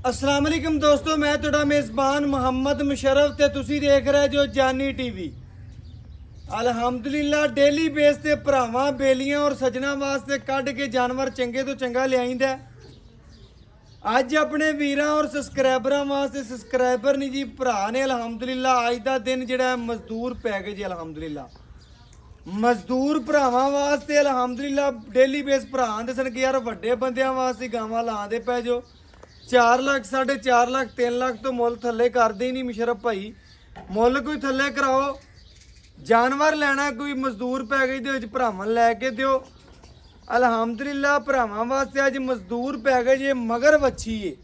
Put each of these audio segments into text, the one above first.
अस्सलाम वालेकुम दोस्तों, मैं ਤੁਹਾਡਾ मेज़बान मोहम्मद मुशर्रफ ਤੇ ਤੁਸੀਂ ਦੇਖ ਰਹੇ ਜੋ ਜਾਨੀ ਟੀਵੀ। ਅਲਹਮਦੁਲਿਲਾ ਡੇਲੀ ਬੇਸ ਤੇ ਭਰਾਵਾਂ ਬੇਲੀਆਂ ਔਰ ਸੱਜਣਾ ਵਾਸਤੇ ਕੱਢ ਕੇ ਜਾਨਵਰ ਚੰਗੇ ਤੋਂ ਚੰਗਾ ਲਿਆਈਂਦਾ। ਅੱਜ ਆਪਣੇ ਵੀਰਾਂ ਔਰ ਸਬਸਕ੍ਰਾਈਬਰਾਂ ਵਾਸਤੇ ਸਬਸਕ੍ਰਾਈਬਰ ਨਹੀਂ ਜੀ ਭਰਾ ਨੇ ਅਲਹਮਦੁਲਿਲਾ ਅੱਜ ਦਾ ਦਿਨ ਜਿਹੜਾ ਮਜ਼ਦੂਰ ਪੈਕੇਜ ਅਲਹਮਦੁਲਿਲਾ ਮਜ਼ਦੂਰ ਭਰਾਵਾਂ ਵਾਸਤੇ ਅਲਹਮਦੁਲਿਲਾ ਡੇਲੀ ਬੇਸ ਭਰਾ ਦੱਸਣ ਕਿ ਯਾਰ ਵੱਡੇ ਬੰਦਿਆਂ ਵਾਸਤੇ ਗਾਵਾਂ ਲਾਉਂਦੇ ਪੈ ਜੋ 4 ਲੱਖ 4.5 ਲੱਖ 3 ਲੱਖ ਤੋਂ ਮੁੱਲ ਥੱਲੇ ਕਰਦੇ ਹੀ ਨਹੀਂ ਮੁਸ਼ਰਫ ਭਾਈ। ਮੁੱਲ ਕੋਈ ਥੱਲੇ ਕਰਾਓ, ਜਾਨਵਰ ਲੈਣਾ ਕੋਈ ਮਜ਼ਦੂਰ ਪੈਕੇਜ ਦੇ ਵਿੱਚ ਭਰਾਵਾਂ ਲੈ ਕੇ ਦਿਓ। ਅਲਹਮਦੁਲਿਲਾ ਭਰਾਵਾਂ ਵਾਸਤੇ ਅੱਜ ਮਜ਼ਦੂਰ ਪੈਕੇਜ ਇਹ ਮਗਰ ਵੱਛੀ ਏ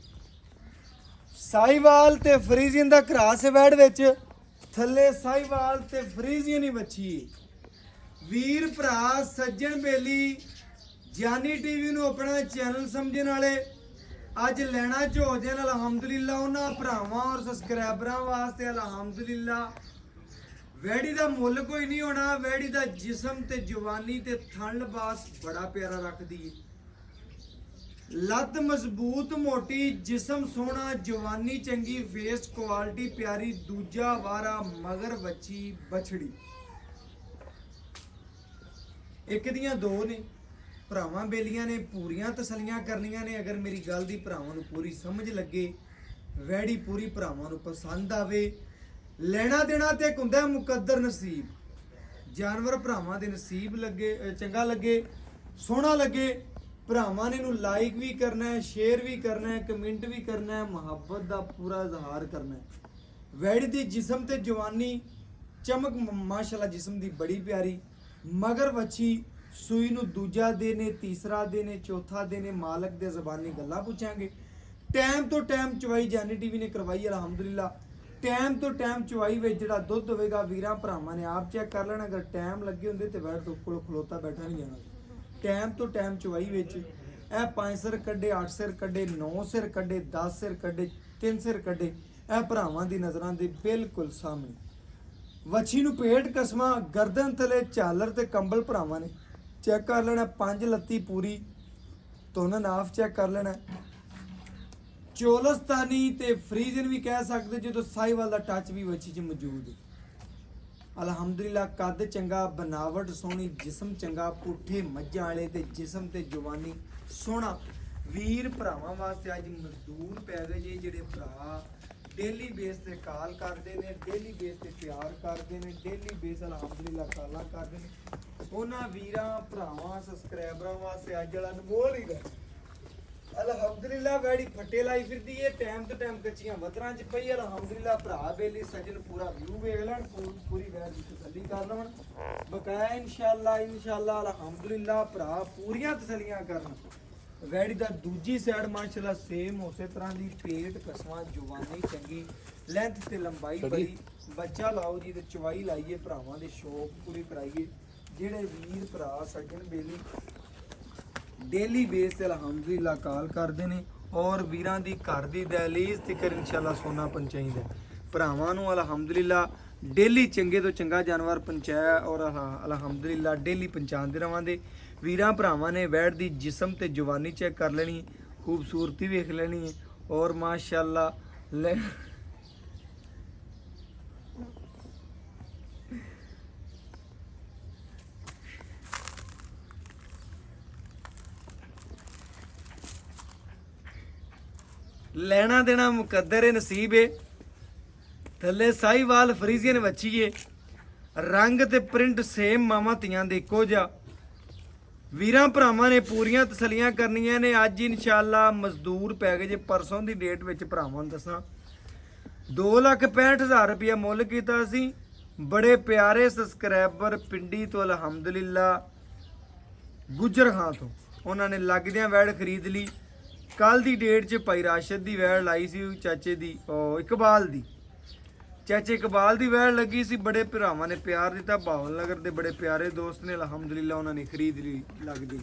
ਸਾਹੀਵਾਲ ਤੇ ਫਰੀਜ਼ੀਅਨ ਦਾ ਕਰਾਸ ਵੈੜ ਵਿੱਚ ਥੱਲੇ ਸਾਹੀਵਾਲ ਤੇ ਫਰੀਜ਼ੀਅਨ ਹੀ ਵੱਛੀ ਏ। ਵੀਰ ਭਰਾ ਸੱਜਣ ਬੇਲੀ ਜਾਨੀ ਟੀਵੀ ਨੂੰ ਆਪਣਾ ਚੈਨਲ ਸਮਝਣ ਵਾਲੇ ਅੱਜ ਲੈਣਾ ਝੋਜਨ ਅਲਹਮਦੁਲਿਲਾ ਉਹਨਾਂ ਭਰਾਵਾਂ ਔਰ ਸਬਸਕ੍ਰਾਈਬਰਾਂ ਵਾਸਤੇ ਅਲਹਮਦੁਲਿਲਾ ਵੈੜੀ ਦਾ ਮੁੱਲ ਕੋਈ ਨਹੀਂ ਹੋਣਾ। ਵੈੜੀ ਦਾ ਜਿਸਮ ਤੇ ਜਵਾਨੀ ਤੇ ਥਣ ਲਿਬਾਸ ਬੜਾ ਪਿਆਰਾ ਰੱਖਦੀ ਏ। ਲੱਤ ਮਜ਼ਬੂਤ ਮੋਟੀ, ਜਿਸਮ ਸੋਹਣਾ, ਜਵਾਨੀ ਚੰਗੀ, ਫੇਸ ਕੁਆਲਿਟੀ ਪਿਆਰੀ, ਦੂਜਾ ਵਾਰਾ ਮਗਰ ਵੱਛੀ ਬਛੜੀ। ਇੱਕ ਦੀਆਂ ਦੋ ਨੇ ਭਰਾਵਾਂ ਬੇਲੀਆਂ ਨੇ ਪੂਰੀਆਂ ਤਸੱਲੀਆਂ ਕਰਨੀਆਂ ਨੇ। ਅਗਰ ਮੇਰੀ ਗੱਲ ਦੀ ਭਰਾਵਾਂ ਨੂੰ ਪੂਰੀ ਸਮਝ ਲੱਗੇ, ਵੈੜੀ ਪੂਰੀ ਭਰਾਵਾਂ ਨੂੰ ਪਸੰਦ ਆਵੇ, ਲੈਣਾ ਦੇਣਾ ਤੇ ਹੁੰਦਾ ਮੁਕੱਦਰ ਨਸੀਬ। ਜਾਨਵਰ ਭਰਾਵਾਂ ਦੇ ਨਸੀਬ ਲੱਗੇ, ਚੰਗਾ ਲੱਗੇ, ਸੋਹਣਾ ਲੱਗੇ, ਭਰਾਵਾਂ ਨੇ ਨੂੰ ਲਾਈਕ ਵੀ ਕਰਨਾ ਹੈ, ਸ਼ੇਅਰ ਵੀ ਕਰਨਾ ਹੈ, ਕਮੈਂਟ ਵੀ ਕਰਨਾ ਹੈ, ਮੁਹੱਬਤ ਦਾ ਪੂਰਾ ਇਜ਼ਹਾਰ ਕਰਨਾ ਹੈ। ਵੈੜੀ ਦੀ ਜਿਸਮ ਤੇ ਜਵਾਨੀ ਚਮਕ ਮਾਸ਼ਾਅੱਲਾ ਜਿਸਮ ਦੀ ਬੜੀ ਪਿਆਰੀ। ਮਗਰ ਵੱਛੀ ਸੂਈ ਨੂੰ ਦੂਜਾ ਦਿਨ ਹੈ, ਤੀਸਰਾ ਦਿਨ ਹੈ, ਚੌਥਾ ਦਿਨ ਹੈ। ਮਾਲਕ ਦੇ ਜ਼ਬਾਨੀ ਗੱਲਾਂ ਪੁੱਛਾਂਗੇ। ਟਾਈਮ ਤੋਂ ਟਾਈਮ ਚਵਾਈ ਜਾਨੀ ਟੀਵੀ ਨੇ ਕਰਵਾਈ ਅਲਹਮਦੁਲਿਲਾ। ਟਾਈਮ ਤੋਂ ਟਾਈਮ ਚਵਾਈ ਵਿੱਚ ਜਿਹੜਾ ਦੁੱਧ ਹੋਵੇਗਾ ਵੀਰਾਂ ਭਰਾਵਾਂ ਨੇ ਆਪ ਚੈੱਕ ਕਰ ਲੈਣਾ। ਅਗਰ ਟਾਈਮ ਲੱਗੇ ਹੁੰਦੇ ਤੇ ਵੈੜ ਤੋਂ ਕੋਲ ਖਲੋਤਾ ਬੈਠਾ ਨਹੀਂ ਜਾਣਾ। ਟਾਈਮ ਤੋਂ ਟਾਈਮ ਚਵਾਈ ਵਿੱਚ ਇਹ 5 ਸਿਰ ਕੱਢੇ, 8 ਸਿਰ ਕੱਢੇ, 9 ਸਿਰ ਕੱਢੇ, 10 ਸਿਰ ਕੱਢੇ, 3 ਸਿਰ ਕੱਢੇ, ਇਹ ਭਰਾਵਾਂ ਦੀ ਨਜ਼ਰਾਂ ਦੇ ਬਿਲਕੁਲ ਸਾਹਮਣੇ। ਵੱਛੀ ਨੂੰ ਪੇਟ ਕਸਮਾਂ, ਗਰਦਨ ਥਲੇ ਝਾਲਰ ਤੇ ਕੰਬਲ ਭਰਾਵਾਂ ਨੇ ਚੈੱਕ ਕਰ ਲੈਣਾ। 5 ਲੱਤੀ ਪੂਰੀ ਤੁਨ ਨਾਫ ਚੈੱਕ ਕਰ ਲੈਣਾ। ਚੋਲਸਤਾਨੀ ਤੇ ਫਰੀਜ਼ਨ ਵੀ ਕਹਿ ਸਕਦੇ ਜਦੋਂ ਸਾਹੀਵਾਲ ਦਾ ਟੱਚ ਵੀ ਵੱਛੀ 'ਚ ਮੌਜੂਦ ਹੈ। ਅਲਹਮਦੁਲਿਲਾ ਕੱਦ ਚੰਗਾ, ਬਨਾਵਟ ਸੋਹਣੀ, ਜਿਸਮ ਚੰਗਾ, ਪੁੱਠੇ ਮੱਝਾਂ ਵਾਲੇ ਤੇ ਜਿਸਮ ਤੇ ਜਵਾਨੀ ਸੋਹਣਾ। ਵੀਰ ਭਰਾਵਾਂ ਵਾਸਤੇ ਅੱਜ ਮਜ਼ਦੂਰ ਪੈ ਗਏ ਜੇ ਜਿਹੜੇ ਭਰਾ ਡੇਲੀ ਬੇਸ ਤੇ ਕਾਲ ਕਰਦੇ ਨੇ, ਡੇਲੀ ਬੇਸ ਤੇ ਪਿਆਰ ਕਰਦੇ ਨੇ, ਡੇਲੀ ਬੇਸ ਅਲਹਮਦੁਲਿਲਾ ਕਾਲਾਂ ਕਰਦੇ ਨੇ, ਉਹਨਾਂ ਵੀਰਾਂ ਭਰਾਵਾਂ ਸਬਸਕ੍ਰਾਈਬਰਾਂ ਵਾਸਤੇ ਅੱਜ ਵਾਲਾ ਅਨਮੋਲ ਹੀ ਹੈ। ਅਲਹਮਦੁਲਿਲਾ ਵੈੜੀ ਫੱਟੇ ਲਾਈ ਫਿਰਦੀ ਏ। ਟਾਈਮ ਤੋਂ ਟਾਈਮ ਕੱਚੀਆਂ ਵਤਰਾਂ 'ਚ ਪਈ। ਅਲਹਮਦੁਲਿਲਾ ਭਰਾ ਬੇਲੀ ਸੱਜਣ ਪੂਰਾ ਵਿਊ ਵੇਖ ਲੈਣ, ਪੂਰੀ ਵੈੜ ਦੀ ਤਸੱਲੀ ਕਰ ਲੈਣ। ਬਕਾਇਆ ਇਨਸ਼ਾਅੱਲਾ ਅਲਹਮਦੁਲਿਲਾ ਭਰਾ ਪੂਰੀਆਂ ਤਸੱਲੀਆਂ ਕਰਨ। ਵੈੜੀ ਦਾ ਦੂਜੀ ਸਾਈਡ ਮਾਸ਼ਾਅੱਲਾ ਸੇਮ ਉਸੇ ਤਰ੍ਹਾਂ ਦੀ ਪੇਟ ਕਸਮਾਂ, ਜਵਾਨੀ ਚੰਗੀ, ਲੈਂਥ ਤੇ ਲੰਬਾਈ ਬੜੀ। ਬੱਚਾ ਲਾਓ ਜੀ ਤੇ ਚਵਾਈ ਲਾਈਏ, ਭਰਾਵਾਂ ਦੇ ਸ਼ੌਕ ਪੂਰੀ ਕਰਾਈਏ। ਜਿਹੜੇ ਵੀਰ ਭਰਾ ਸੱਜਣ ਬੇਲੀ ਡੇਲੀ ਬੇਸ ਤੇ ਅਲਹਮਦੁਲਿਲਾ ਕਾਲ ਕਰਦੇ ਨੇ ਔਰ ਵੀਰਾਂ ਦੀ ਘਰ ਦੀ ਦਹਲੀਜ਼ ਤੱਕ ਇਨਸ਼ਾਅੱਲਾ ਸੋਨਾ ਪਹੁੰਚਾਈਦਾ। ਭਰਾਵਾਂ ਨੂੰ ਅਲਹਮਦੁਲਿਲਾ ਡੇਲੀ ਚੰਗੇ ਤੋਂ ਚੰਗਾ ਜਾਨਵਰ ਪਹੁੰਚਾਇਆ ਔਰ ਅਲਹਮਦੁਲਿਲਾ ਡੇਲੀ ਪਹੁੰਚਾਉਂਦੇ ਰਵਾਂਗੇ। ਵੀਰਾਂ ਭਰਾਵਾਂ ਨੇ ਵੈੜ ਦੀ ਜਿਸਮ ਤੇ ਜਵਾਨੀ ਚੈੱਕ ਕਰ ਲੈਣੀ, ਖੂਬਸੂਰਤੀ ਵੇਖ ਲੈਣੀ ਹੈ ਔਰ ਮਾਸ਼ਾਅੱਲਾ ਲੈਣਾ ਦੇਣਾ ਮੁਕੱਦਰ ਏ ਨਸੀਬ ਏ। ਥੱਲੇ ਸਾਹੀਵਾਲ ਫਰੀਜ਼ੀਅਨ ਵੱਛੀ ਏ। ਰੰਗ ਤੇ ਪ੍ਰਿੰਟ ਸੇਮ ਮਾਵਾਂ ਧੀਆਂ ਦੇ ਇੱਕੋ ਜਿਹਾ। ਵੀਰਾਂ ਭਰਾਵਾਂ ਨੇ ਪੂਰੀਆਂ ਤਸੱਲੀਆਂ ਕਰਨੀਆਂ ਨੇ। ਅੱਜ ਇਨਸ਼ਾਅੱਲਾ ਮਜ਼ਦੂਰ ਪੈਕੇਜ ਪਰਸੋਂ ਦੀ ਡੇਟ ਵਿੱਚ ਭਰਾਵਾਂ ਨੂੰ ਦੱਸਾਂ 2,65,000 ਰੁਪਇਆ ਮੁੱਲ ਕੀਤਾ ਸੀ। ਬੜੇ ਪਿਆਰੇ ਸਬਸਕ੍ਰਾਈਬਰ ਪਿੰਡੀ ਤੋਂ ਅਲਹਮਦੁਲਿਲਾ ਗੁਜਰ ਖਾਂ ਤੋਂ ਉਹਨਾਂ ਨੇ ਲੱਗਦਿਆਂ ਵੈੜ ਖਰੀਦ ਲਈ। ਕੱਲ ਦੀ ਡੇਟ 'ਚ ਭਾਈ ਰਾਸ਼ਦ ਦੀ ਵੈੜ ਲਾਈ ਸੀ ਚਾਚੇ ਦੀ, ਇਕਬਾਲ ਦੀ, ਚਾਚੇ ਇਕਬਾਲ ਦੀ ਵੈੜ ਲੱਗੀ ਸੀ। ਬੜੇ ਭਰਾਵਾਂ ਨੇ ਪਿਆਰ ਦਿੱਤਾ। ਭਾਵਲ ਨਗਰ ਦੇ ਬੜੇ ਪਿਆਰੇ ਦੋਸਤ ਨੇ ਅਲਹਮਦੁਲਿਲਾ ਉਹਨਾਂ ਨੇ ਖਰੀਦ ਲਈ ਲੱਗਦੀ।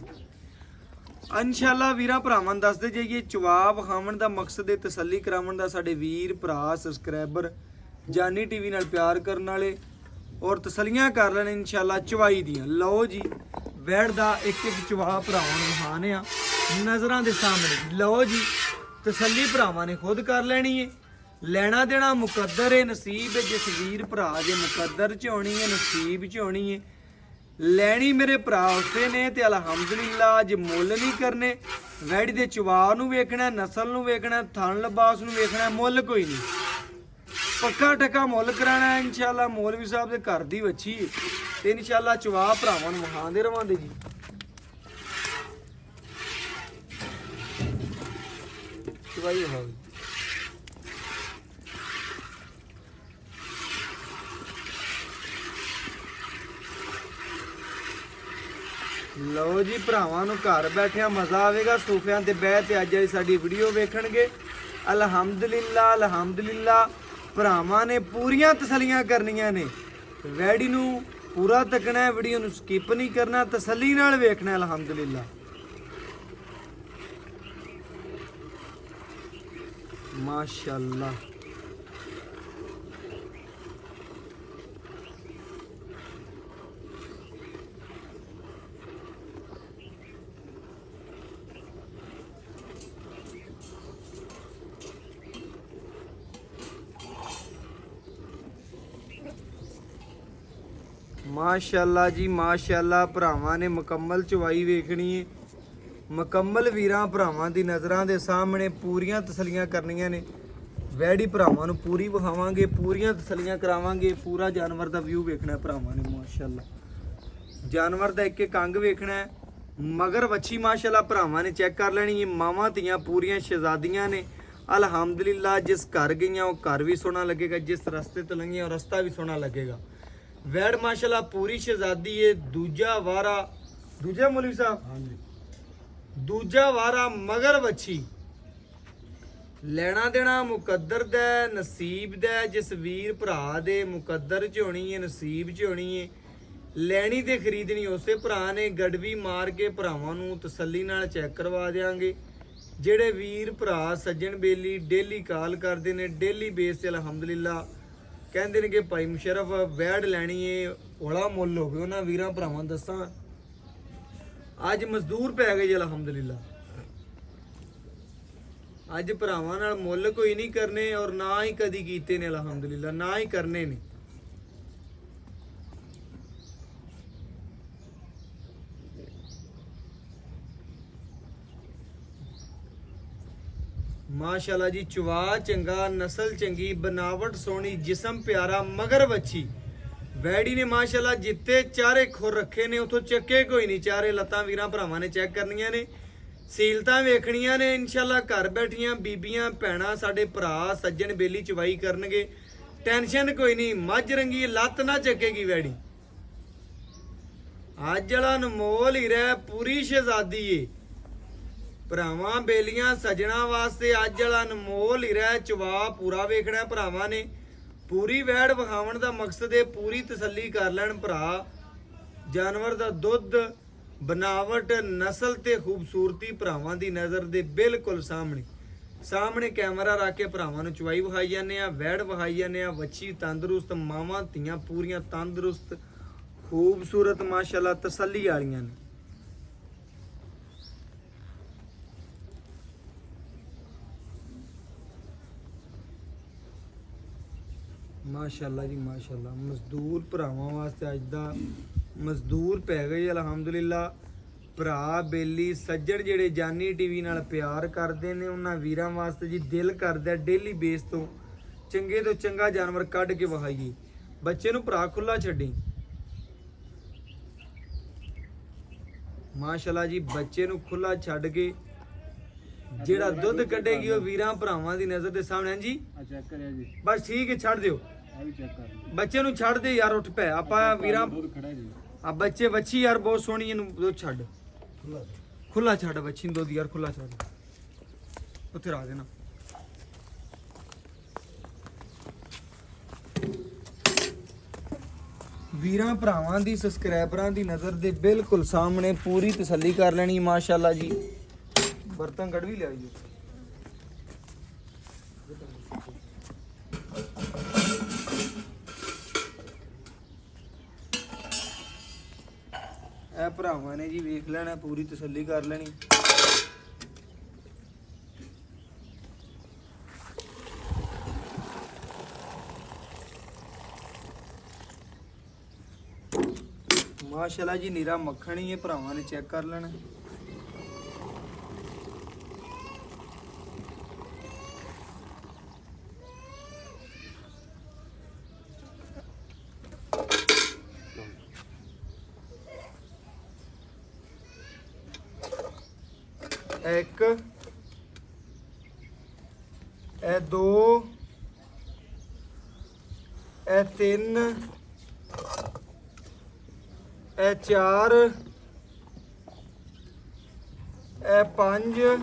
ਇਨਸ਼ਾਅੱਲਾ ਵੀਰਾਂ ਭਰਾਵਾਂ ਨੂੰ ਦੱਸਦੇ ਜਾਈਏ ਚਵਾ ਵਿਖਾਉਣ ਦਾ ਮਕਸਦ ਹੈ ਤਸੱਲੀ ਕਰਾਉਣ ਦਾ। ਸਾਡੇ ਵੀਰ ਭਰਾ ਸਬਸਕ੍ਰਾਈਬਰ ਜਾਨੀ ਟੀਵੀ ਨਾਲ ਪਿਆਰ ਕਰਨ ਵਾਲੇ ਔਰ ਤਸੱਲੀਆਂ ਕਰ ਲੈਣ ਇਨਸ਼ਾਅੱਲਾ ਚਵਾਈ ਦੀਆਂ। ਲਓ ਜੀ ਵੈੜ ਦਾ ਇੱਕ ਇੱਕ ਚਵਾ ਭਰਾਵਾਂ ਨੂੰ ਵਿਖਾਣੇ ਆ ਨਜ਼ਰਾਂ ਦੇ ਸਾਹਮਣੇ। ਲਓ ਜੀ ਤਸੱਲੀ ਭਰਾਵਾਂ ਨੇ ਖੁਦ ਕਰ ਲੈਣੀ ਏ। ਲੈਣਾ ਦੇਣਾ ਮੁਕੱਦਰ ਏ, ਨਸੀਬ ਏ। ਜਿਸ ਵੀਰ ਭਰਾ ਦੇ ਮੁਕੱਦਰ ਚ ਹੋਣੀ ਏ, ਨਸੀਬ ਚ ਹੋਣੀ ਏ। ਲੈਣੀ ਮੇਰੇ ਭਰਾ ਉਸੇ ਨੇ ਤੇ ਅਲਹਮਦੁਲਿਲਾ ਅੱਜ ਮੁੱਲ ਨਹੀਂ ਕਰਨੇ। ਵੈੜੀ ਦੇ ਚਵਾ ਨੂੰ ਵੇਖਣਾ, ਨਸਲ ਨੂੰ ਵੇਖਣਾ, ਥਣ ਲਿਬਾਸ ਨੂੰ ਵੇਖਣਾ, ਮੁੱਲ ਕੋਈ ਨਹੀਂ। ਪੱਕਾ ਟੱਕਾ ਮੁੱਲ ਕਰਾਣਾ ਇਨਸ਼ਾਅੱਲਾ। ਮੌਲਵੀ ਸਾਹਿਬ ਦੇ ਘਰ ਦੀ ਵੱਛੀ ਤੇ ਇਨਸ਼ਾਅੱਲਾ ਚਵਾ ਭਰਾਵਾਂ ਨੂੰ ਵਹਾਉਂਦੇ ਰਵਾਂਗੇ ਜੀ। ਚਵਾਈ ਹੋਵੇ ਲਓ ਜੀ, ਭਰਾਵਾਂ ਨੂੰ ਘਰ ਬੈਠਿਆਂ ਮਜ਼ਾ ਆਵੇਗਾ। ਸੋਫਿਆਂ ਤੇ ਬਹਿ ਤੇ ਅੱਜ ਵਾਲੀ ਸਾਡੀ ਵੀਡੀਓ ਵੇਖਣਗੇ। ਅਲਹਮਦੁਲਿਲਾ ਅਲਹਮਦੁਲਿਲਾ। ਭਰਾਵਾਂ ਨੇ ਪੂਰੀਆਂ ਤਸੱਲੀਆਂ ਕਰਨੀਆਂ ਨੇ। ਵੈੜੀ ਨੂੰ ਪੂਰਾ ਤੱਕਣਾ ਹੈ, ਵੀਡੀਓ ਨੂੰ ਸਕਿਪ ਨਹੀਂ ਕਰਨਾ, ਤਸੱਲੀ ਨਾਲ ਵੇਖਣਾ। ਅਲਹਮਦੁਲਿਲਾ ਮਾਸ਼ਾਅੱਲਾ। ਮਾਸ਼ਾਅੱਲਾ ਜੀ ਮਾਸ਼ਾਅੱਲਾ। ਭਰਾਵਾਂ ਨੇ ਮੁਕੰਮਲ ਚਵਾਈ ਵੇਖਣੀ ਹੈ। ਮੁਕੰਮਲ ਵੀਰਾਂ ਭਰਾਵਾਂ ਦੀ ਨਜ਼ਰਾਂ ਦੇ ਸਾਹਮਣੇ ਪੂਰੀਆਂ ਤਸੱਲੀਆਂ ਕਰਨੀਆਂ ਨੇ। ਵੈੜੀ ਭਰਾਵਾਂ ਨੂੰ ਪੂਰੀ ਵਿਖਾਵਾਂਗੇ, ਪੂਰੀਆਂ ਤਸੱਲੀਆਂ ਕਰਾਵਾਂਗੇ। ਪੂਰਾ ਜਾਨਵਰ ਦਾ ਵਿਊ ਵੇਖਣਾ ਭਰਾਵਾਂ ਨੇ। ਮਾਸ਼ਾਅੱਲਾ ਜਾਨਵਰ ਦਾ ਇੱਕ ਇੱਕ ਅੰਗ ਵੇਖਣਾ ਹੈ। ਮਗਰ ਵੱਛੀ ਮਾਸ਼ਾਅੱਲਾ ਭਰਾਵਾਂ ਨੇ ਚੈੱਕ ਕਰ ਲੈਣੀ ਹੈ। ਮਾਵਾਂ ਧੀਆਂ ਪੂਰੀਆਂ ਸ਼ਹਿਜ਼ਾਦੀਆਂ ਨੇ। ਅਲਹਮਦੁਲਿਲਾ ਜਿਸ ਘਰ ਗਈਆਂ ਉਹ ਘਰ ਵੀ ਸੋਹਣਾ ਲੱਗੇਗਾ, ਜਿਸ ਰਸਤੇ ਤੋਂ ਲੰਘੀਆਂ ਉਹ ਰਸਤਾ ਵੀ ਸੋਹਣਾ ਲੱਗੇਗਾ। ਵੈੜ ਮਾਸ਼ਾਅੱਲਾ ਪੂਰੀ ਸ਼ਹਿਜ਼ਾਦੀ ਏ। ਦੂਜਾ ਵਾਰਾ, ਦੂਜਾ ਮੌਲਵੀ ਸਾਹਿਬ, ਹਾਂਜੀ ਦੂਜਾ ਵਾਰਾ ਮਗਰ ਵੱਛੀ। ਲੈਣਾ ਦੇਣਾ ਮੁਕੱਦਰ ਦਾ, ਨਸੀਬ ਦਾ। ਜਿਸ ਵੀਰ ਭਰਾ ਦੇ ਮੁਕੱਦਰ ਚ ਹੋਣੀ ਏ, ਨਸੀਬ ਚ ਹੋਣੀ ਏ। ਲੈਣੀ ਤੇ ਖਰੀਦਣੀ ਉਸੇ ਭਰਾ ਨੇ। ਗੜਵੀ ਮਾਰ ਕੇ ਭਰਾਵਾਂ ਨੂੰ ਤਸੱਲੀ ਨਾਲ ਚੈੱਕ ਕਰਵਾ ਦੇਾਂਗੇ। ਜਿਹੜੇ ਵੀਰ ਭਰਾ ਸੱਜਣ ਬੇਲੀ ਡੇਲੀ ਕਾਲ ਕਰਦੇ ਨੇ, ਡੇਲੀ ਬੇਸ ਤੇ ਅਲਹਮਦੁਲਿਲਾ ਕਹਿੰਦੇ ਨੇ ਕਿ ਭਾਈ ਮੁਸ਼ਰਫ ਵੈੜ ਲੈਣੀ ਏ, ਹੌਲਾ ਮੁੱਲ ਹੋਵੇ। ਉਹਨਾਂ ਵੀਰਾਂ ਭਰਾਵਾਂ ਨੂੰ ਦੱਸਾਂ ਅੱਜ ਮਜ਼ਦੂਰ ਪੈ ਗਏ ਜੀ ਅਲਹਮਦੁਲਿਲਾ। ਅੱਜ ਭਰਾਵਾਂ ਨਾਲ ਮੁੱਲ ਕੋਈ ਨਹੀਂ ਕਰਨੇ ਔਰ ਨਾ ਹੀ ਕਦੀ ਕੀਤੇ ਨੇ ਅਲਹਮਦੁਲਿਲਾ, ਨਾ ਹੀ ਕਰਨੇ ਨੇ। ਮਾਸ਼ਾਅੱਲਾ ਜੀ ਚਵਾ ਚੰਗਾ, ਨਸਲ ਚੰਗੀ, ਬਨਾਵਟ ਸੋਹਣੀ, ਜਿਸਮ ਪਿਆਰਾ, ਮਗਰ ਵੱਛੀ। ਵੈੜੀ ਨੇ ਮਾਸ਼ਾਅੱਲਾ ਜਿੱਤੇ ਚਾਰੇ ਖੁਰ ਰੱਖੇ ਨੇ ਉਥੋਂ ਚੱਕੇ ਕੋਈ ਨਹੀਂ। ਚਾਰੇ ਲੱਤਾਂ ਵੀਰਾਂ ਭਰਾਵਾਂ ਨੇ ਚੈੱਕ ਕਰਨੀਆਂ ਨੇ, ਸੀਲਤਾਂ ਵੇਖਣੀਆਂ ਨੇ। ਇਨਸ਼ਾਅੱਲਾ ਘਰ ਬੈਠੀਆਂ ਬੀਬੀਆਂ ਭੈਣਾਂ ਸਾਡੇ ਭਰਾ ਸੱਜਣ ਬੇਲੀ ਚਵਾਈ ਕਰਨਗੇ। ਟੈਨਸ਼ਨ ਕੋਈ ਨਹੀਂ। ਮੱਝ ਰੰਗੀ ਲੱਤ ਨਾ ਚੱਕੇਗੀ ਵੈੜੀ। ਅੱਜ ਵਾਲਾ ਅਨਮੋਲ ਹੀ ਰਹਿ, ਪੂਰੀ ਸ਼ਹਿਜ਼ਾਦੀ ਏ। ਭਰਾਵਾਂ ਬੇਲੀਆਂ ਸਜਣਾ ਵਾਸਤੇ ਅੱਜ ਵਾਲਾ ਅਨਮੋਲ ਹੀ ਰਹਿ। ਚਵਾ ਪੂਰਾ ਵੇਖਣਾ ਭਰਾਵਾਂ ਨੇ। ਪੂਰੀ ਵੈੜ ਵਿਖਾਉਣ ਦਾ ਮਕਸਦ ਹੈ ਪੂਰੀ ਤਸੱਲੀ ਕਰ ਲੈਣ ਭਰਾ। ਜਾਨਵਰ ਦਾ ਦੁੱਧ, ਬਨਾਵਟ, ਨਸਲ ਤੇ ਖੂਬਸੂਰਤੀ ਭਰਾਵਾਂ ਦੀ ਨਜ਼ਰ ਦੇ ਬਿਲਕੁਲ ਸਾਹਮਣੇ ਕੈਮਰਾ ਰੱਖ ਕੇ ਭਰਾਵਾਂ ਨੂੰ ਚਵਾਈ ਵਿਖਾਈ ਜਾਂਦੇ ਆ, ਵੈੜ ਵਿਖਾਈ ਜਾਂਦੇ ਆ। ਵੱਛੀ ਤੰਦਰੁਸਤ, ਮਾਵਾਂ ਧੀਆਂ ਪੂਰੀਆਂ ਤੰਦਰੁਸਤ, ਖੂਬਸੂਰਤ ਮਾਸ਼ਾਅੱਲਾ ਤਸੱਲੀ ਵਾਲੀਆਂ ਨੇ। ਮਾਸ਼ਾਅੱਲਾ ਜੀ ਮਾਸ਼ਾਅੱਲਾ। ਮਜ਼ਦੂਰ ਭਰਾਵਾਂ ਵਾਸਤੇ ਅੱਜ ਦਾ ਮਜ਼ਦੂਰ ਪੈ ਗਏ ਅਲਹਮਦੁਲਿਲਾ। ਭਰਾ ਬੇਲੀ ਸੱਜਣ ਜਿਹੜੇ ਜਾਨੀ ਟੀਵੀ ਨਾਲ ਪਿਆਰ ਕਰਦੇ ਨੇ ਉਹਨਾਂ ਵੀਰਾਂ ਵਾਸਤੇ ਜੀ ਦਿਲ ਕਰਦਾ ਡੇਲੀ ਬੇਸ ਤੋਂ ਚੰਗੇ ਤੋਂ ਚੰਗਾ ਜਾਨਵਰ ਕੱਢ ਕੇ ਵਹਾਈਏ। ਬੱਚੇ ਨੂੰ ਭਰਾ ਖੁੱਲਾ ਛੱਡੀ ਮਾਸ਼ਾਅੱਲਾ ਜੀ। ਬੱਚੇ ਨੂੰ ਖੁੱਲਾ ਛੱਡ ਕੇ ਜਿਹੜਾ ਦੁੱਧ ਕੱਢੇਗੀ ਉਹ ਵੀਰਾਂ ਭਰਾਵਾਂ ਦੀ ਨਜ਼ਰ ਦੇ ਸਾਹਮਣੇ। ਹਾਂਜੀ ਚੈੱਕ ਕਰਿਆ ਜੀ, ਬਸ ਠੀਕ ਹੈ, ਛੱਡ ਦਿਓ ਚੈੱਕ ਕਰ ਬੱਚੇ ਨੂੰ। ਛੱਡ ਦੇ ਯਾਰ, ਉੱਠ ਪੈ। ਆਪਾਂ ਵੀਰਾਂ ਆ ਬੱਚੇ ਵੱਛੀ ਯਾਰ ਬਹੁਤ ਸੋਹਣੀ, ਇਹਨੂੰ ਦੁੱਧ ਛੱਡ, ਖੁੱਲਾ ਛੱਡ ਬੱਚੀ ਨੂੰ ਦੁੱਧ ਯਾਰ, ਖੁੱਲਾ ਛੱਡ। ਉੱਥੇ ਰੱਖ ਦੇਣਾ। ਵੀਰਾਂ ਭਰਾਵਾਂ ਦੀ ਸਬਸਕ੍ਰਾਈਬਰਾਂ ਦੀ ਨਜ਼ਰ ਦੇ ਬਿਲਕੁਲ ਸਾਹਮਣੇ ਪੂਰੀ ਤਸੱਲੀ ਕਰ ਲੈਣੀ ਮਾਸ਼ਾਅੱਲਾ ਜੀ। ਬਰਤਨ ਕੱਢ ਵੀ ਲਿਆ ਜੀ। ਇਹ ਭਰਾਵਾਂ ਨੇ ਜੀ ਵੇਖ ਲੈਣਾ, ਪੂਰੀ ਤਸੱਲੀ ਕਰ ਲੈਣੀ। ਮਾਸ਼ਾਅੱਲਾ ਜੀ ਨੀਰਾ ਮੱਖਣ ਹੀ ਹੈ, ਭਰਾਵਾਂ ਨੇ ਚੈੱਕ ਕਰ ਲੈਣਾ। ਇੱਕ ਇਹ ਦੋ ਇਹ ਤਿੰਨ ਇਹ ਚਾਰ ਇਹ ਪੰਜ ਇਹ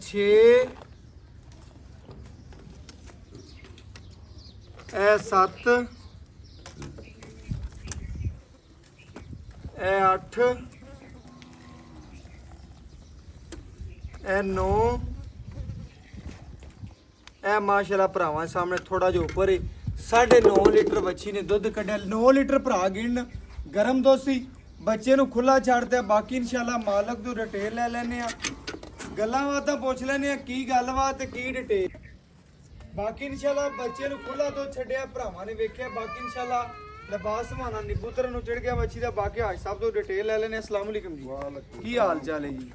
ਛੇ ਇਹ ਸੱਤ ਇਹ ਅੱਠ ਇਹ 9 ਇਹ ਮਾਸ਼ਾਅੱਲਾ ਭਰਾਵਾਂ ਸਾਹਮਣੇ ਥੋੜਾ ਜਿਹਾ ਉੱਪਰ ਹੈ 9.5 ਲੀਟਰ ਬੱਚੀ ਨੇ ਦੁੱਧ ਕੱਢਿਆ। 9 ਲੀਟਰ ਭਰਾ ਗਿਣ ਗਰਮ ਦੁੱਧ ਸੀ, ਬੱਚੇ ਨੂੰ ਖੁੱਲਾ ਛੱਡਦੇ। ਬਾਕੀ ਇਨਸ਼ਾਅੱਲਾ ਮਾਲਕ ਤੋਂ ਡਿਟੇਲ ਲੈ ਲੈਣੇ ਆ, ਗੱਲਾਂ ਬਾਤਾਂ ਪੁੱਛ ਲੈਣੇ ਆ ਕੀ ਗੱਲਬਾਤ ਤੇ ਕੀ ਡਿਟੇਲ। ਬਾਕੀ ਇਨਸ਼ਾਅੱਲਾ ਬੱਚੇ ਨੂੰ ਖੁੱਲਾ ਦੁੱਧ ਛੱਡਿਆ, ਭਰਾਵਾਂ ਨੇ ਵੇਖਿਆ। ਬਾਕੀ ਇਨਸ਼ਾਅੱਲਾ ਲਿਬਾਸ ਸਮਾਨਾ ਨਿਬੂਤਰ ਨੂੰ ਚੜ ਗਿਆ ਬੱਚੀ ਦਾ। ਬਾਕੀ ਹਾਜ ਸਾਹਿਬ ਤੋਂ ਡਿਟੇਲ ਲੈ ਲੈਣੇ। ਅਸਲਾਮ ਅਲੈਕਮ ਜੀ, ਕੀ ਹਾਲ ਚਾਲ ਹੈ ਜੀ?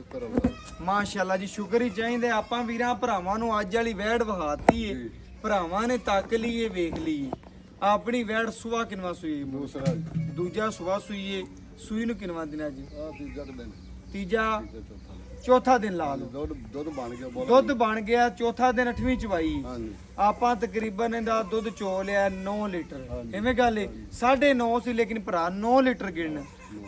ਮਾਸ਼ਾਅੱਲਾ ਜੀ, ਸ਼ੁਕਰ ਹੀ ਚਾਹੀਦਾ। ਆਪਾਂ ਵੀਰਾਂ ਭਰਾਵਾਂ ਨੂੰ ਅੱਜ ਵਾਲੀ ਵੈੜ ਵਹਾਤੀ ਏ, ਭਰਾਵਾਂ ਨੇ ਤੱਕ ਲਈਏ ਵੇਖ ਲਈਏ। ਆਪਣੀ ਵੈੜ ਸੁਆ ਕਿਨਵਾ ਸੂਈ? ਦੂਸਰਾ ਦੂਜਾ ਸੁਆ ਸੂਈ ਏ। ਸੂਈ ਨੂੰ ਕਿਨਵਾ ਦਿਨਾਂ ਜੀ? ਤੀਜਾ ਦਿਨ, ਤੀਜਾ ਚੌਥਾ ਦਿਨ ਲਾ ਲਓ। ਦੁੱਧ ਬਣ ਗਿਆ, ਦੁੱਧ ਬਣ ਗਿਆ, ਚੌਥਾ ਦਿਨ 8ਵੀਂ ਚਵਾਈ। ਹਾਂਜੀ ਆਪਾਂ ਤਕਰੀਬਨ ਇਹਦਾ ਦੁੱਧ ਚੋ ਲਿਆ 9 ਲੀਟਰ। ਐਵੇਂ ਗੱਲ ਏ 9.5 ਸੀ, ਲੇਕਿਨ ਭਰਾ 9 ਲੀਟਰ ਗਿਣ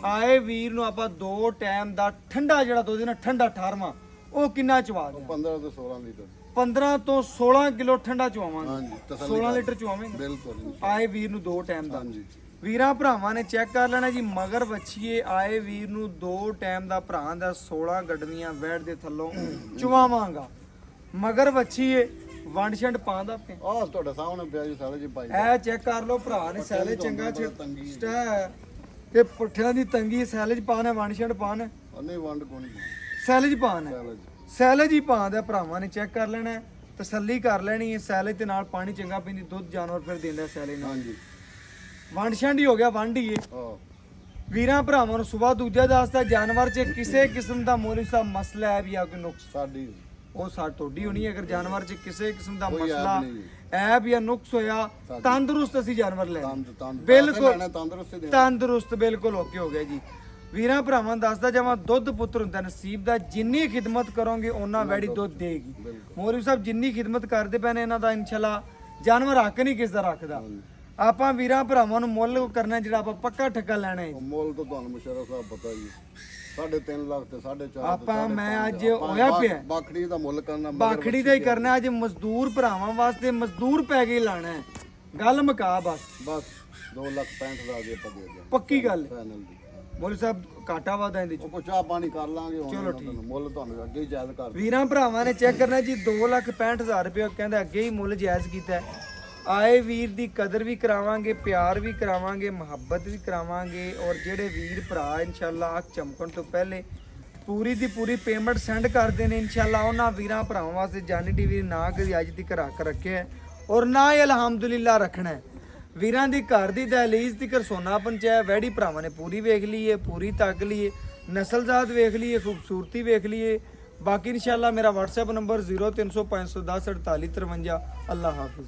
ਆਏ ਵੀਰ ਨੂੰ। ਆਪਾਂ 2 ਟਾਈਮ ਦਾ ਠੰਡਾ ਜਿਹੜਾ ਦੁੱਧ ਨਾ, ਠੰਡਾ 18ਵਾਂ, ਉਹ ਕਿੰਨਾ ਚਵਾ ਦਿਆ? 15 ਤੋਂ 16 ਲੀਟਰ। 15 ਤੋਂ 16 ਕਿਲੋ ਠੰਡਾ ਚਵਾਵਾਂਗੇ। ਹਾਂਜੀ 16 ਲੀਟਰ ਚਵਾਵਾਂਗੇ ਬਿਲਕੁਲ। ਆਏ ਵੀਰ ਨੂੰ 2 ਟਾਈਮ ਦਾ। ਹਾਂਜੀ ਵੀਰਾਂ ਭਰਾਵਾਂ ਨੇ ਚੈੱਕ ਕਰ ਲੈਣਾ ਜੀ। ਮਗਰ ਬੱਚੀਏ ਆਏ ਵੀਰ ਨੂੰ 2 ਟਾਈਮ ਦਾ ਭਰਾ ਦਾ 16 ਗੱਡਵੀਆਂ ਵੈੜ ਦੇ ਥੱਲੋਂ ਚਵਾਵਾਂਗਾ। ਮਗਰ ਬੱਚੀਏ ਵੰਡ ਛੰਡ ਪਾਉਂਦਾ ਪਿਆ। ਆਹ ਤੁਹਾਡੇ ਸਾਹਮਣੇ ਪਿਆ ਜੀ ਸਾਰੇ ਜੀ ਭਾਈ। ਇਹ ਚੈੱਕ ਕਰ ਲਓ, ਭਰਾ ਨੇ ਸੈਲੇ ਚੰਗਾ ਸਟਾ ਤੇ ਪੁੱਠਿਆਂ ਦੀ ਤੰਗੀ ਸੈਲੇਜ ਪਾਣਾ, ਵੰਡ ਛੰਡ ਪਾਣ ਨਹੀਂ ਵੰਡ ਕੋਣੀ ਸੈਲੇਜ ਪਾਣਾ, ਸੈਲੇਜ ਹੀ ਪਾਉਂਦਾ। ਭਰਾਵਾਂ ਨੇ ਚੈੱਕ ਕਰ ਲੈਣਾ, ਤਸੱਲੀ ਕਰ ਲੈਣੀ ਹੈ। ਸੈਲੇਜ ਦੇ ਨਾਲ ਪਾਣੀ ਚੰਗਾ ਪੀਂਦੀ, ਦੁੱਧ ਜਾਨਵਰ ਫਿਰ ਦਿੰਦਾ ਸੈਲੇਜ ਨਾਲ। ਹਾਂਜੀ ਵੰਡ ਛੰਡ ਹੀ ਹੋ ਗਿਆ, ਵੰਡ ਹੀ ਏ। ਹਾਂ ਵੀਰਾਂ ਭਰਾਵਾਂ ਨੂੰ ਸੁਬਾ ਦੂਜਾ ਦੱਸਦਾ, ਜਾਨਵਰ 'ਚ ਕਿਸੇ ਕਿਸਮ ਦਾ ਮੌਲਵੀ ਸਾਹਿਬ ਮਸਲਾ ਹੈ ਵੀ ਆ ਕੋਈ ਨੁਕਸ ਸਾਡੀ ਉਹ ਤੁਹਾਡੀ ਹੋਣੀ ਹੈ। ਅਗਰ ਜਾਨਵਰ 'ਚ ਕਿਸੇ ਕਿਸਮ ਦਾ ਕੋਈ ਮਸਲਾ ਐਬ ਨਹੀਂ। ਐਬ ਜਾਂ ਨੁਕਸ ਹੋਇਆ, ਤੰਦਰੁਸਤ ਅਸੀਂ ਜਾਨਵਰ ਲੈ ਬਿਲਕੁਲ ਤੰਦਰੁਸਤ ਤੰਦਰੁਸਤ ਬਿਲਕੁਲ ਓਕੇ ਹੋ ਗਿਆ ਜੀ। ਵੀਰਾਂ ਭਰਾਵਾਂ ਨੂੰ ਦੱਸਦਾ, ਜਮਾ ਦੁੱਧ ਪੁੱਤਰ ਹੁੰਦਾ ਨਸੀਬ ਦਾ, ਜਿੰਨੀ ਖਿਦਮਤ ਕਰੋਗੇ ਉਹਨਾਂ ਵੈੜੀ ਦੁੱਧ ਦੇਗੀ। ਮੌਲਵੀ ਸਾਹਿਬ ਜਿੰਨੀ ਖਿਦਮਤ ਕਰਦੇ ਪਏ ਨੇ ਇਹਨਾਂ ਦਾ ਇਨਸ਼ਾਅੱਲਾ ਜਾਨਵਰ ਹੱਕ ਨਹੀਂ ਕਿਸ ਦਾ ਰੱਖਦਾ। ਆਪਾਂ ਵੀਰਾਂ ਭਰਾਵਾਂ ਨੂੰ ਮੁੱਲ ਕਰਨਾ ਜਿਹੜਾ ਆਪਾਂ ਪੱਕਾ ਠੱਕਾ ਲੈਣਾ ਹੈ। ਮੁੱਲ ਤਾਂ ਤੁਹਾਨੂੰ ਮੁਸ਼ਰਫ ਸਾਹਿਬ ਪਤਾ ਹੀ ਹੈ, 3.5 ਲੱਖ ਤੇ 4.5 ਆਪਾਂ ਮੈਂ ਅੱਜ ਹੋਇਆ ਪਿਆ ਬਾਖੜੀ ਦਾ ਮੁੱਲ ਕਰਨਾ, ਬਾਖੜੀ ਦਾ ਹੀ ਕਰਨਾ। ਅੱਜ ਮਜ਼ਦੂਰ ਭਰਾਵਾਂ ਵਾਸਤੇ ਮਜ਼ਦੂਰ ਪੈ ਕੇ ਲਾਣਾ ਹੈ। ਗੱਲ ਮੁਕਾ ਬਸ 2,65,000 ਦੇ ਆਪਾਂ ਦੇ ਦਿਆਂਗੇ, ਪੱਕੀ ਗੱਲ ਹੈ। ਫਾਈਨਲ ਦੀ। ਮੌਲਵੀ ਸਾਹਿਬ ਘਾਟਾ ਵਾਦਾ ਇਹਦੇ ਚ, ਉਹ ਚਾਹ ਪਾਣੀ ਕਰ ਲਾਂਗੇ। ਚਲੋ ਠੀਕ, ਮੁੱਲ ਤੁਹਾਨੂੰ ਅੱਗੇ ਹੀ ਜਾਇਜ਼ ਕਰ। ਵੀਰਾਂ ਭਰਾਵਾਂ ਨੇ ਚੈੱਕ ਕਰਨਾ ਜੀ। 2,65,000 ਰੁਪਏ ਕਹਿੰਦਾ ਅੱਗੇ ਹੀ ਮੁੱਲ ਜਾਇਜ਼ ਕੀਤਾ। ਆਏ ਵੀਰ ਦੀ ਕਦਰ ਵੀ ਕਰਾਵਾਂਗੇ, ਪਿਆਰ ਵੀ ਕਰਾਵਾਂਗੇ, ਮੁਹੱਬਤ ਵੀ ਕਰਾਵਾਂਗੇ। ਔਰ ਜਿਹੜੇ ਵੀਰ ਭਰਾ ਇਨਸ਼ਾਅੱਲਾ ਅੱਖ ਚਮਕਣ ਤੋਂ ਪਹਿਲੇ ਪੂਰੀ ਦੀ ਪੂਰੀ ਪੇਮੈਂਟ ਸੈਂਡ ਕਰਦੇ ਨੇ, ਇਨਸ਼ਾਅੱਲਾ ਉਹਨਾਂ ਵੀਰਾਂ ਭਰਾਵਾਂ ਵਾਸਤੇ ਜਾਨੀ ਟੀਵੀ ਨਾ ਕਦੀ ਅੱਜ ਤੱਕ ਰੱਖ ਰੱਖਿਆ ਔਰ ਨਾ ਹੀ ਅਲਹਮਦੁਲਿਲਾ ਰੱਖਣਾ ਹੈ। ਵੀਰਾਂ ਦੀ ਘਰ ਦੀ ਦਹਲੀਜ਼ ਤੱਕ ਸੋਨਾ ਪੰਚਾਇਤ ਵੈੜੀ ਭਰਾਵਾਂ ਨੇ ਪੂਰੀ ਵੇਖ ਲਈ ਹੈ, ਪੂਰੀ ਤੱਕ ਲਈ ਹੈ, ਨਸਲਜ਼ਾਤ ਵੇਖ ਲਈ ਹੈ, ਖੂਬਸੂਰਤੀ ਵੇਖ ਲਈ ਹੈ। ਬਾਕੀ ਇਨਸ਼ਾਅੱਲਾ ਮੇਰਾ WhatsApp ਨੰਬਰ 0300 510 4853। ਅੱਲਾਹ ਹਾਫਿਜ਼।